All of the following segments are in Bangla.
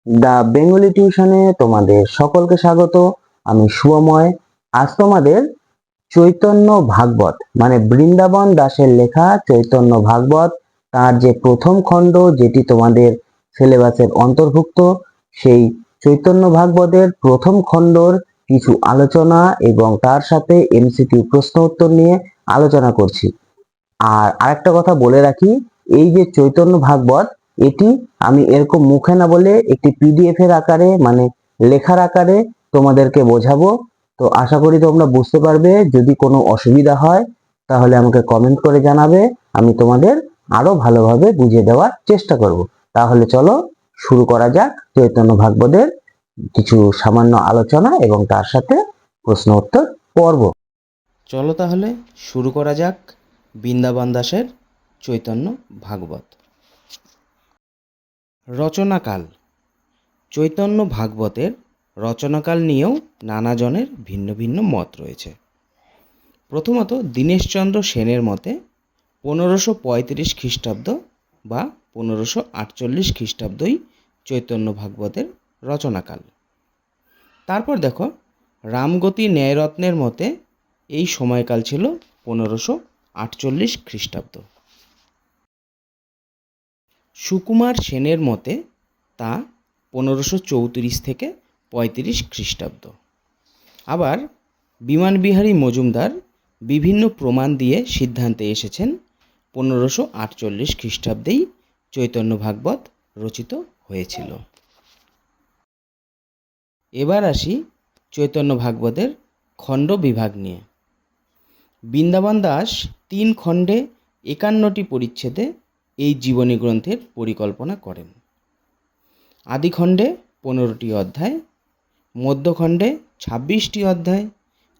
দ্য বেঙ্গলি টিউশনে তোমাদের সকলকে স্বাগত। আমি শুভময়। আজ তোমাদের চৈতন্য ভাগবত মানে বৃন্দাবন দাসের লেখা চৈতন্য ভাগবত, তার যে প্রথম খণ্ড যেটি তোমাদের সিলেবাসের অন্তর্ভুক্ত, সেই চৈতন্য ভাগবতের প্রথম খণ্ডর কিছু আলোচনা এবং তার সাথে এমসিকিউ প্রশ্ন উত্তর নিয়ে আলোচনা করছি। আর আরেকটা কথা বলে রাখি, এই যে চৈতন্য ভাগবত, এটি আমি এরকম মুখে না বলে একটি পিডিএফ এর আকারে মানে লেখার আকারে তোমাদেরকে বোঝাবো। তো আশা করি তোমরা বুঝতে পারবে। যদি কোনো অসুবিধা হয় তাহলে আমাকে কমেন্ট করে জানাবে, আমি তোমাদের আরো ভালোভাবে বুঝিয়ে দেওয়ার চেষ্টা করব। তাহলে চলো শুরু করা যাক চৈতন্য ভাগবতের কিছু সামান্য আলোচনা এবং তার সাথে প্রশ্ন উত্তর পর্ব। চলো তাহলে শুরু করা যাক বৃন্দাবন দাসের চৈতন্য ভাগবত। রচনাকাল। চৈতন্য ভাগবতের রচনাকাল নিয়েও নানাজনের ভিন্ন ভিন্ন মত রয়েছে। প্রথমত দীনেশচন্দ্র সেনের মতে 1535 খ্রিস্টাব্দ বা 1548 খ্রিস্টাব্দই চৈতন্য ভাগবতের রচনাকাল। তারপর দেখো রামগতি ন্যায়রত্নের মতে এই সময়কাল ছিল 1548 খ্রিস্টাব্দ। সুকুমার সেনের মতে তা 1534 থেকে 35 খ্রিস্টাব্দ। আবার বিমানবিহারী মজুমদার বিভিন্ন প্রমাণ দিয়ে সিদ্ধান্তে এসেছেন 1548 খ্রিস্টাব্দেই চৈতন্য ভাগবত রচিত হয়েছিল। এবার আসি চৈতন্য ভাগবতের খণ্ড বিভাগ নিয়ে। বৃন্দাবন দাস 3 খণ্ডে 51টি পরিচ্ছেদে এই জীবনী গ্রন্থের পরিকল্পনা করেন। আদিখণ্ডে 15টি অধ্যায়, মধ্যখণ্ডে 26টি অধ্যায়,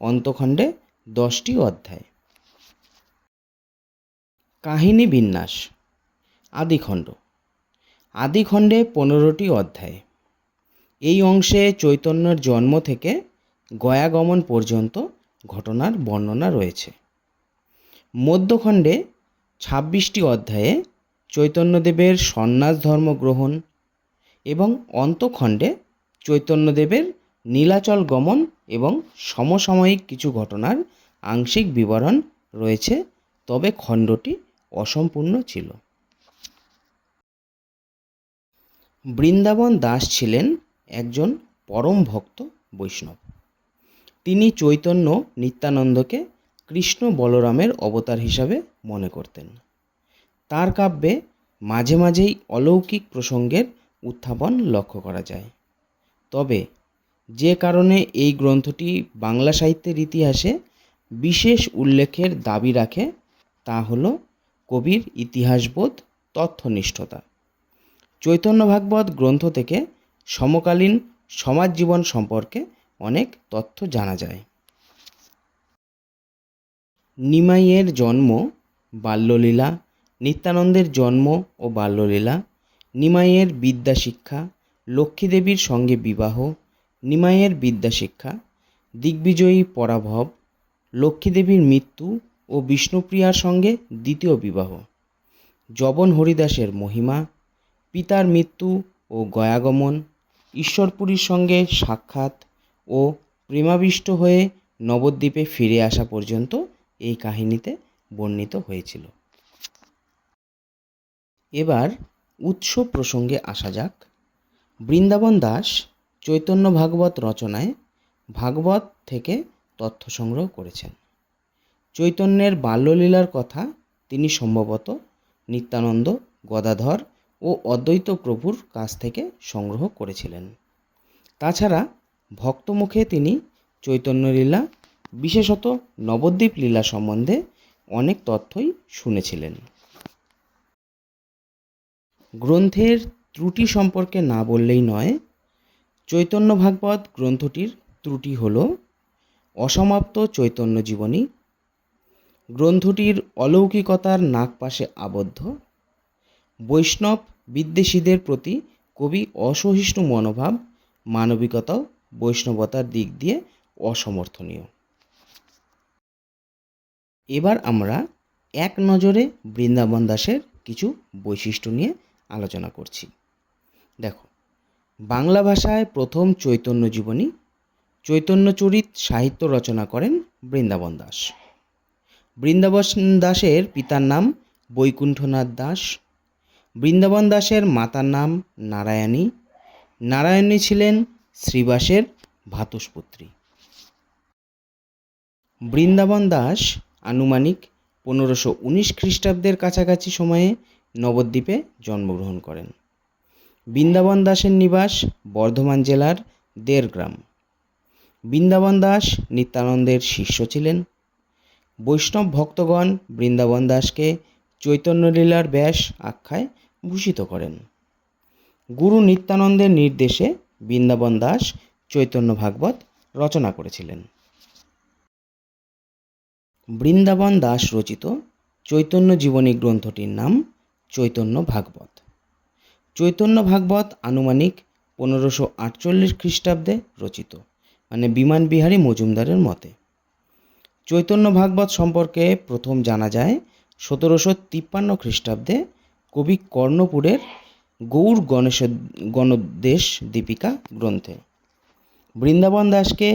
অন্তখণ্ডে 10টি অধ্যায়। কাহিনী বিন্যাস। আদিখণ্ড। আদিখণ্ডে 15টি অধ্যায়। এই অংশে চৈতন্যের জন্ম থেকে গয়াগমন পর্যন্ত ঘটনার বর্ণনা রয়েছে। মধ্যখণ্ডে 26টি অধ্যায়ে চৈতন্যদেবের সন্ন্যাস ধর্ম গ্রহণ এবং অন্তখণ্ডে চৈতন্যদেবের নীলাচল গমন এবং সমসাময়িক কিছু ঘটনার আংশিক বিবরণ রয়েছে, তবে খণ্ডটি অসম্পূর্ণ ছিল। বৃন্দাবন দাস ছিলেন একজন পরম ভক্ত বৈষ্ণব। তিনি চৈতন্য নিত্যানন্দকে কৃষ্ণ বলরামের অবতার হিসাবে মনে করতেন। তার কাব্যে মাঝে মাঝেই অলৌকিক প্রসঙ্গের উত্থাপন লক্ষ্য করা যায়। তবে যে কারণে এই গ্রন্থটি বাংলা সাহিত্যের ইতিহাসে বিশেষ উল্লেখের দাবি রাখে তা হল কবির ইতিহাসবোধ, তথ্যনিষ্ঠতা। চৈতন্য ভাগবত গ্রন্থ থেকে সমকালীন সমাজ জীবন সম্পর্কে অনেক তথ্য জানা যায়। নিমাইয়ের জন্ম, বাল্যলীলা, নিত্যানন্দের জন্ম ও বাল্যলীলা, নিমাইয়ের বিদ্যাশিক্ষা, লক্ষ্মীদেবীর সঙ্গে বিবাহ, নিমাইয়ের বিদ্যাশিক্ষা, দিগ্বিজয়ী পরাভব, লক্ষ্মীদেবীর মৃত্যু ও বিষ্ণুপ্রিয়ার সঙ্গে দ্বিতীয় বিবাহ, যবন হরিদাসের মহিমা, পিতার মৃত্যু ও গয়াগমন, ঈশ্বরপুরীর সঙ্গে সাক্ষাৎ ও প্রেমাবিষ্ট হয়ে নবদ্বীপে ফিরে আসা পর্যন্ত এই কাহিনীতে বর্ণিত হয়েছিল। এবার উৎস প্রসঙ্গে আসা যাক। বৃন্দাবন দাস চৈতন্য ভাগবত রচনায় ভাগবত থেকে তথ্য সংগ্রহ করেছেন। চৈতন্যের বাল্যলীলার কথা তিনি সম্ভবত নিত্যানন্দ, গদাধর ও অদ্বৈত প্রভুর কাছ থেকে সংগ্রহ করেছিলেন। তাছাড়া ভক্তমুখে তিনি চৈতন্যলীলা, বিশেষত নবদ্বীপ লীলা সম্বন্ধে অনেক তথ্যই শুনেছিলেন। গ্রন্থের ত্রুটি সম্পর্কে না বললেই নয়। চৈতন্য ভাগবত গ্রন্থটির ত্রুটি হল অসমাপ্ত চৈতন্য জীবনী, গ্রন্থটির অলৌকিকতার নাগপাশে আবদ্ধ, বৈষ্ণব বিদ্বেষীদের প্রতি কবি অসহিষ্ণু মনোভাব, মানবিকতাও বৈষ্ণবতার দিক দিয়ে অসমর্থনীয়। এবার আমরা এক নজরে বৃন্দাবন দাসের কিছু বৈশিষ্ট্য নিয়ে আলোচনা করছি। দেখো, বাংলা ভাষায় প্রথম চৈতন্য জীবনী চৈতন্যচরিত সাহিত্য রচনা করেন বৃন্দাবন দাস। বৃন্দাবন দাসের পিতার নাম বৈকুণ্ঠনাথ দাস। বৃন্দাবন দাসের মাতার নাম নারায়ণী। নারায়ণী ছিলেন শ্রীবাসের ভ্রাতুষ্পুত্রী। বৃন্দাবন দাস আনুমানিক 1519 খ্রিস্টাব্দের কাছাকাছি সময়ে নবদ্বীপে জন্মগ্রহণ করেন। বৃন্দাবন দাসের নিবাস বর্ধমান জেলার দেড়গ্রাম। বৃন্দাবন দাস নিত্যানন্দের শিষ্য ছিলেন। বৈষ্ণব ভক্তগণ বৃন্দাবন দাসকে চৈতন্যলীলার ব্যাস আখ্যায় ভূষিত করেন। গুরু নিত্যানন্দের নির্দেশে বৃন্দাবন দাস চৈতন্য ভাগবত রচনা করেছিলেন। বৃন্দাবন দাস রচিত চৈতন্য জীবনী গ্রন্থটির নাম চৈতন্য ভাগবত। চৈতন্য ভাগবত আনুমানিক 1548 খ্রিস্টাব্দে রচিত, মানে বিমান বিহারী মজুমদারের মতে। চৈতন্য ভাগবত সম্পর্কে প্রথম জানা যায় 1753 খ্রিস্টাব্দে কবি কর্ণপুরের গৌর গণোদ্দেশ দীপিকা গ্রন্থে। বৃন্দাবন দাসকে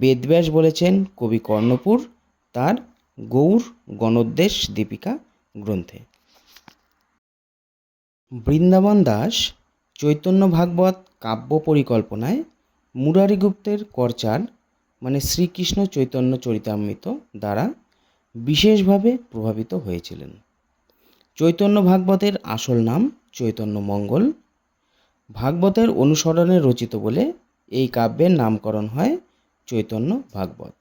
বেদব্যাস বলেছেন কবি কর্ণপুর তার গৌর গণোদ্দেশ দীপিকা গ্রন্থে। বৃন্দাবন দাস চৈতন্য ভাগবত কাব্য পরিকল্পনায় মুরারি গুপ্তের করচার, মানে শ্রীকৃষ্ণ চৈতন্য চরিতামৃত দ্বারা বিশেষভাবে প্রভাবিত হয়েছিলেন। চৈতন্য ভাগবতের আসল নাম চৈতন্য মঙ্গল। ভাগবতের অনুসরণে রচিত বলে এই কাব্যের নামকরণ হয় চৈতন্য ভাগবত।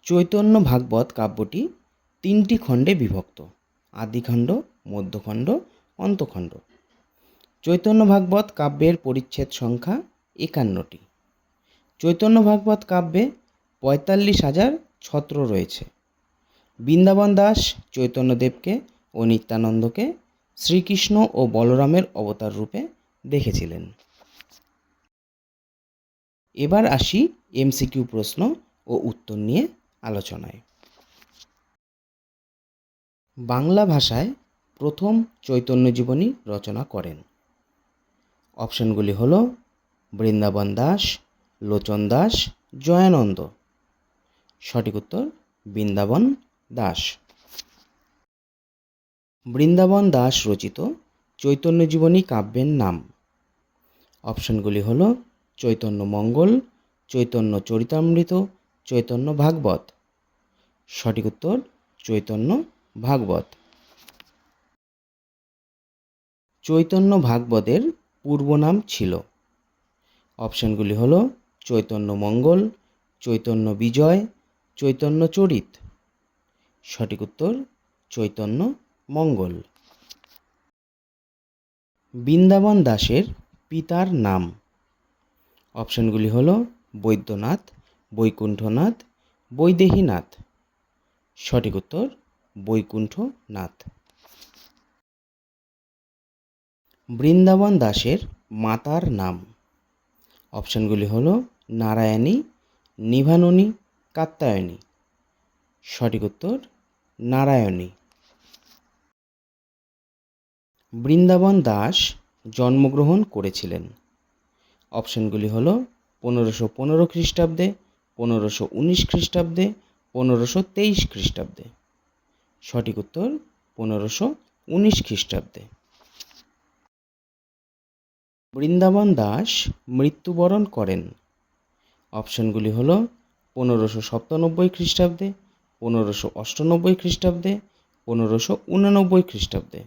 চৈতন্য ভাগবত কাব্যটি 3টি খণ্ডে বিভক্ত: আদিখণ্ড, মধ্যখণ্ড, অন্তখণ্ড। চৈতন্য ভাগবত কাব্যের পরিচ্ছেদ সংখ্যা 51টি। চৈতন্য ভাগবত কাব্যে 45,000 ছত্র রয়েছে। বৃন্দাবন দাস চৈতন্যদেবকে ও নিত্যানন্দকে শ্রীকৃষ্ণ ও বলরামের অবতার রূপে দেখেছিলেন। এবার আসি এমসিকিউ প্রশ্ন ও উত্তর নিয়ে আলোচনায়। বাংলা ভাষায় প্রথম চৈতন্য জীবনী রচনা করেন? অপশনগুলি হল বৃন্দাবন দাস, লোচন দাস, জয়ানন্দ। সঠিক উত্তর বৃন্দাবন দাস। বৃন্দাবন দাস রচিত চৈতন্য জীবনী কাব্যের নাম? অপশনগুলি হল চৈতন্য মঙ্গল, চৈতন্য চরিতামৃত, চৈতন্য ভাগবত। সঠিক উত্তর চৈতন্য ভাগবত। চৈতন্য ভাগবতের পূর্ব নাম ছিল? অপশনগুলি হল চৈতন্য মঙ্গল, চৈতন্য বিজয়, চৈতন্য চরিত। সঠিক উত্তর চৈতন্য মঙ্গল। বৃন্দাবন দাসের পিতার নাম? অপশনগুলি হল বৈদ্যনাথ, বৈকুণ্ঠনাথ, বৈদেহীনাথ। সঠিক উত্তর বৈকুণ্ঠনাথ। বৃন্দাবন দাসের মাতার নাম? অপশনগুলি হল নারায়ণী, নিভাননী, কাত্যায়নী। সঠিক উত্তর নারায়ণী। বৃন্দাবন দাস জন্মগ্রহণ করেছিলেন? অপশনগুলি হল 1515 খ্রিস্টাব্দে, 1519 খ্রিস্টাব্দে, 1523 খ্রিস্টাব্দে। সঠিক উত্তর 1519 খ্রিস্টাব্দে। বৃন্দাবন দাস মৃত্যুবরণ করেন? অপশনগুলি হল 1597 খ্রিস্টাব্দে, 1598 খ্রিস্টাব্দে, 1589 খ্রিস্টাব্দে।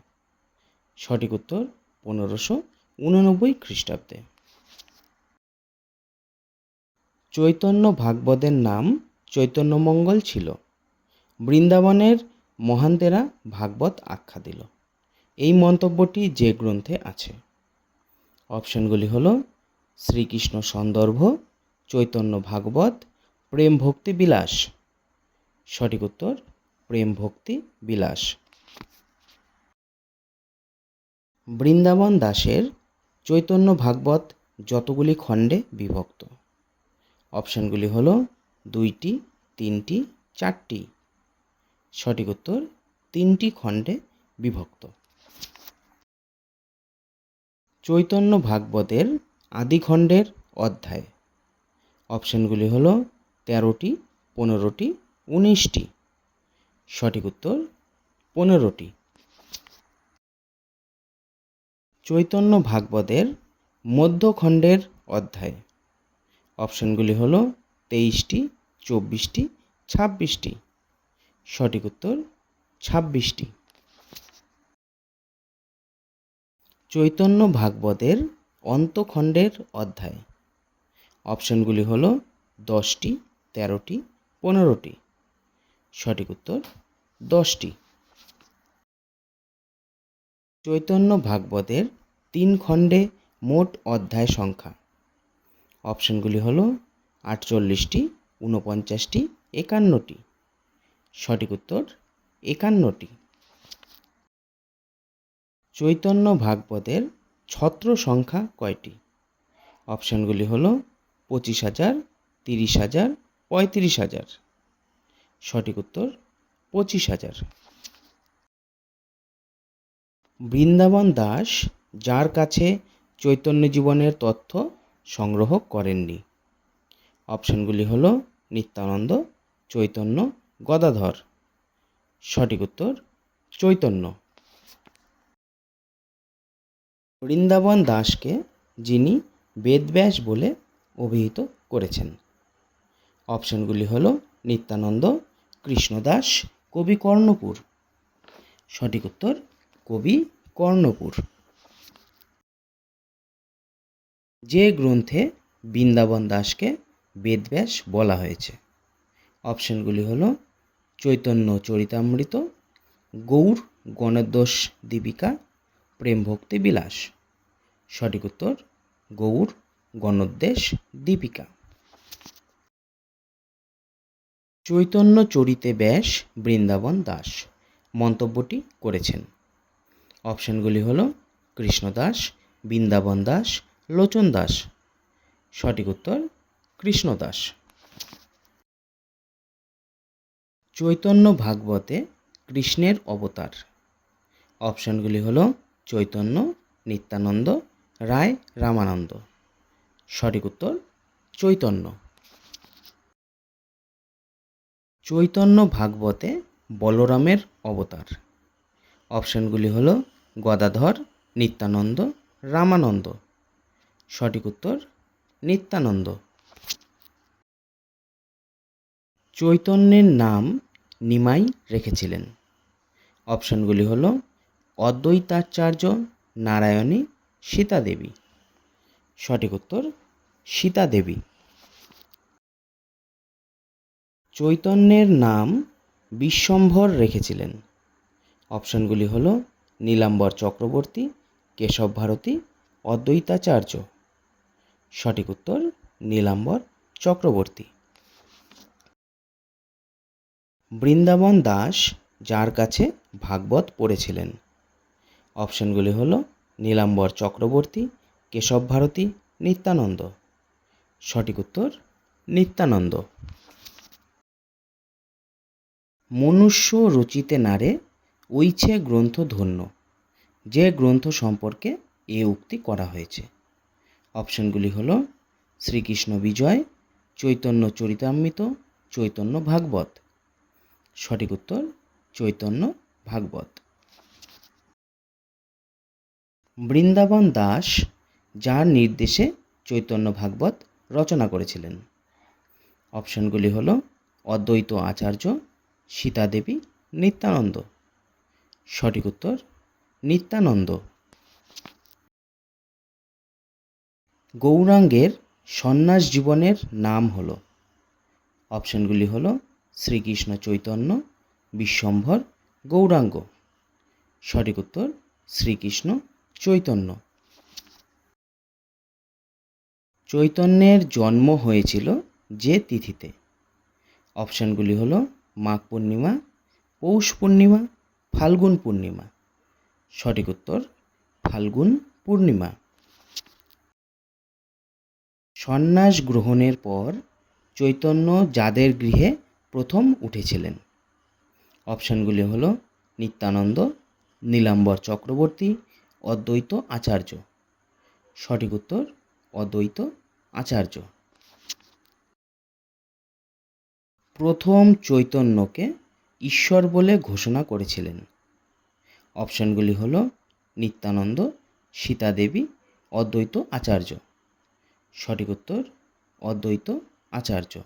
সঠিক উত্তর 1589 খ্রিস্টাব্দে। চৈতন্য ভাগবতের নাম চৈতন্য মঙ্গল ছিল। বৃন্দাবনের মহান্তেরা ভাগবত আখ্যা দিল। এই মন্তব্যটি যে গ্রন্থে আছে? অপশনগুলি হল শ্রীকৃষ্ণ সন্দর্ভ, চৈতন্য ভাগবত, প্রেম ভক্তি বিলাস। সঠিক উত্তর প্রেম ভক্তি বিলাস। বৃন্দাবন দাসের চৈতন্য ভাগবত যতগুলি খণ্ডে বিভক্ত? অপশনগুলি হল 2টি, 3টি, 4টি। সঠিক উত্তর 3টি খণ্ডে বিভক্ত। চৈতন্য ভাগবতের আদিখণ্ডের অধ্যায়। অপশানগুলি হল 13টি, 15টি, 19টি। সঠিক উত্তর 15টি। চৈতন্য ভাগবতের মধ্যখণ্ডের অধ্যায়। অপশানগুলি হল 23টি, 24টি, 26টি। সঠিক উত্তর 26টি। চৈতন্য ভাগবতের অন্তখণ্ডের অধ্যায়। অপশানগুলি হল 10টি, 13টি, 15টি। সঠিক উত্তর 10টি। চৈতন্য ভাগবতের 3 খণ্ডে মোট অধ্যায় সংখ্যা। অপশানগুলি হল 48টি, 49টি, 51টি। সঠিক উত্তর 51টি। চৈতন্য ভাগবতের ছত্র সংখ্যা কয়টি? অপশানগুলি হল 25,000, 30,000, 35,000। সঠিক উত্তর 25,000। বৃন্দাবন দাস যার কাছে চৈতন্য জীবনের তথ্য সংগ্রহ করেননি। অপশানগুলি হল নিত্যানন্দ, চৈতন্য, গদাধর। সঠিক উত্তর চৈতন্য। বৃন্দাবন দাসকে যিনি বেদব্যাস বলে অভিহিত করেছেন। অপশানগুলি হল নিত্যানন্দ, কৃষ্ণদাস, কবি কর্ণপুর। সঠিক উত্তর কবি কর্ণপুর। যে গ্রন্থে বৃন্দাবন দাসকে বেদব্যাস বলা হয়েছে। অপশানগুলি হল চৈতন্য চরিতামৃত, গৌর গণোদ্দেশ দীপিকা, প্রেম ভক্তি বিলাস। সঠিক উত্তর গৌর গণোদ্দেশ দীপিকা। চৈতন্য চরিতে ব্যাস বৃন্দাবন দাস মন্তব্যটি করেছেন। অপশানগুলি হল কৃষ্ণদাস, বৃন্দাবন দাস, লোচন দাস। সঠিক উত্তর কৃষ্ণদাস। চৈতন্য ভাগবতে কৃষ্ণের অবতার। অপশানগুলি হল চৈতন্য, নিত্যানন্দ, রায়, রামানন্দ। সঠিক উত্তর চৈতন্য। চৈতন্য ভাগবতে বলরামের অবতার। অপশানগুলি হল গদাধর, নিত্যানন্দ, রামানন্দ। সঠিক উত্তর নিত্যানন্দ। চৈতন্যের নাম নিমাই রেখেছিলেন। অপশানগুলি হল অদ্বৈতাচার্য, নারায়ণী, সীতা দেবী। সঠিক উত্তর সীতা দেবী। চৈতন্যের নাম বিশ্বম্ভর রেখেছিলেন। অপশানগুলি হল নীলাম্বর চক্রবর্তী, কেশব ভারতী, অদ্বৈতাচার্য। সঠিক উত্তর নীলাম্বর চক্রবর্তী। বৃন্দাবন দাস যার কাছে ভাগবত পড়েছিলেন। অপশানগুলি হল নীলাম্বর চক্রবর্তী, কেশব ভারতী, নিত্যানন্দ। সঠিক উত্তর নিত্যানন্দ। মনুষ্য রচিতে নারে ওইছে গ্রন্থ ধন্য। যে গ্রন্থ সম্পর্কে এ উক্তি করা হয়েছে। অপশানগুলি হল শ্রীকৃষ্ণ বিজয়, চৈতন্য চরিতামৃত, চৈতন্য ভাগবত। সঠিক উত্তর চৈতন্য ভাগবত। বৃন্দাবন দাস যার নির্দেশে চৈতন্য ভাগবত রচনা করেছিলেন। অপশানগুলি হল অদ্বৈত আচার্য, সীতা দেবী, নিত্যানন্দ। সঠিক উত্তর নিত্যানন্দ। গৌরাঙ্গের সন্ন্যাস জীবনের নাম হল। অপশানগুলি হল শ্রীকৃষ্ণ চৈতন্য, বিশ্বম্ভর, গৌরাঙ্গ। সঠিক উত্তর শ্রীকৃষ্ণ চৈতন্য। চৈতন্যের জন্ম হয়েছিল যে তিথিতে। অপশানগুলি হল মাঘ পূর্ণিমা, পৌষ পূর্ণিমা, ফাল্গুন পূর্ণিমা। সঠিক উত্তর ফাল্গুন পূর্ণিমা। সন্ন্যাস গ্রহণের পর চৈতন্য যাদের গৃহে প্রথম উঠেছিলেন। অপশানগুলি হল নিত্যানন্দ, নীলাম্বর চক্রবর্তী, অদ্বৈত আচার্য। সঠিক উত্তর অদ্বৈত আচার্য। প্রথম চৈতন্যকে ঈশ্বর বলে ঘোষণা করেছিলেন। অপশনগুলি হলো নিত্যানন্দ, সীতাদেবী, অদ্বৈত আচার্য। সঠিক উত্তর অদ্বৈত আচার্য।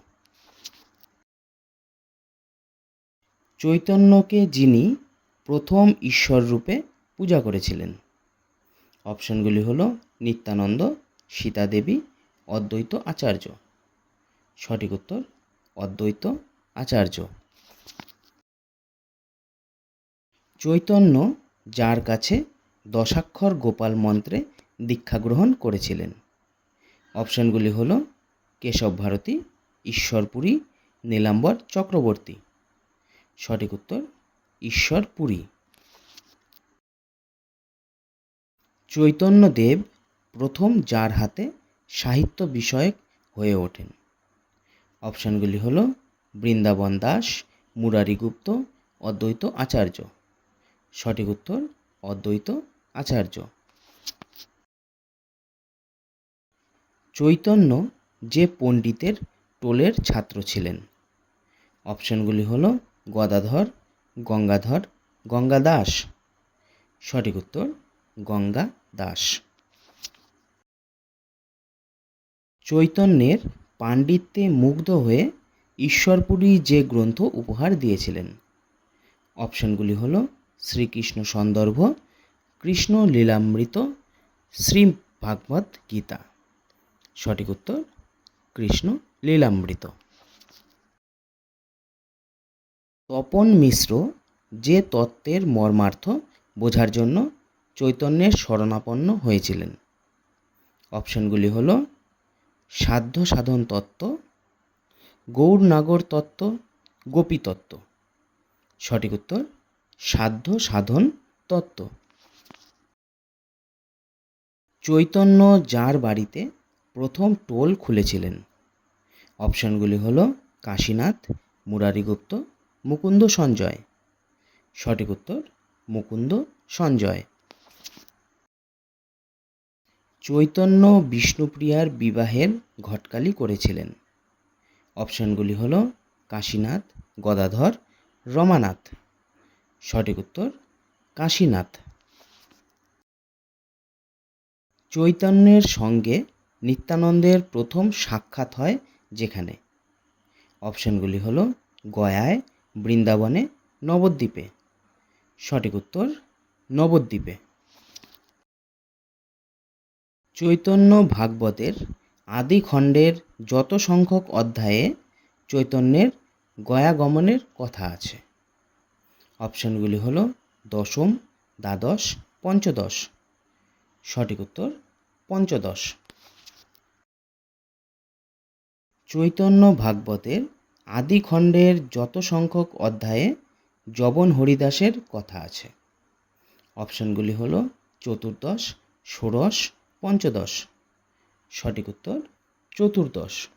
চৈতন্যকে যিনি প্রথম ঈশ্বর রূপে পূজা করেছিলেন। অপশনগুলি হলো নিত্যানন্দ, সীতাদেবী, অদ্বৈত আচার্য। সঠিক উত্তর অদ্বৈত আচার্য। চৈতন্য যার কাছে দশাক্ষর গোপাল মন্ত্রে দীক্ষা গ্রহণ করেছিলেন। অপশনগুলি হল কেশব ভারতী, ঈশ্বরপুরী, নীলাম্বর চক্রবর্তী। সঠিক উত্তর ঈশ্বরপুরী। চৈতন্যদেব প্রথম যার হাতে সাহিত্য বিষয়ক হয়ে ওঠেন। অপশনগুলি হল বৃন্দাবন দাস, মুরারি গুপ্ত, অদ্বৈত আচার্য। সঠিক উত্তর অদ্বৈত আচার্য। চৈতন্য যে পণ্ডিতের টোলের ছাত্র ছিলেন। অপশনগুলি হল গদাধর, গঙ্গাধর, গঙ্গা দাস। সঠিক উত্তর গঙ্গা দাস। চৈতন্যের পাণ্ডিত্যে মুগ্ধ হয়ে ঈশ্বরপুরী যে গ্রন্থ উপহার দিয়েছিলেন। অপশনগুলি হল শ্রীকৃষ্ণ সন্দর্ভ, কৃষ্ণ লীলামৃত, শ্রী ভাগবত গীতা। সঠিক উত্তর কৃষ্ণ লীলামৃত। তপন মিশ্র যে তত্ত্বের মর্মার্থ বোঝার জন্য চৈতন্যের শরণাপন্ন হয়েছিলেন। অপশনগুলি হল সাধ্য সাধন তত্ত্ব, গৌর নাগর তত্ত্ব, গোপী তত্ত্ব। সঠিক উত্তর সাধ্য সাধন তত্ত্ব। চৈতন্য যার বাড়িতে প্রথম টোল খুলেছিলেন। অপশনগুলি হল কাশীনাথ, মুরারিগুপ্ত, মুকুন্দ সঞ্জয়। সঠিক উত্তর মুকুন্দ সঞ্জয়। চৈতন্য বিষ্ণুপ্রিয়ার বিবাহের ঘটকালি করেছিলেন। অপশনগুলি হল কাশীনাথ, গদাধর, রমানাথ। সঠিক উত্তর কাশীনাথ। চৈতন্যের সঙ্গে নিত্যানন্দের প্রথম সাক্ষাৎ হয় যেখানে। অপশনগুলি হল গয়ায়, বৃন্দাবনে, নবদ্বীপে। সঠিক উত্তর নবদ্বীপে। চৈতন্য ভাগবতের আদি খণ্ডের যত সংখ্যক অধ্যায়ে চৈতন্যের গয়া গমনের কথা আছে। অপশনগুলি হল দশম, দ্বাদশ, পঞ্চদশ। সঠিক উত্তর পঞ্চদশ। চৈতন্য ভাগবতের আদি খণ্ডের যত সংখ্যক অধ্যায়ে যবন হরিদাসের কথা আছে। অপশনগুলি হল চতুর্দশ, ষোড়শ, পঞ্চদশ। সঠিক উত্তর চতুর্দশ।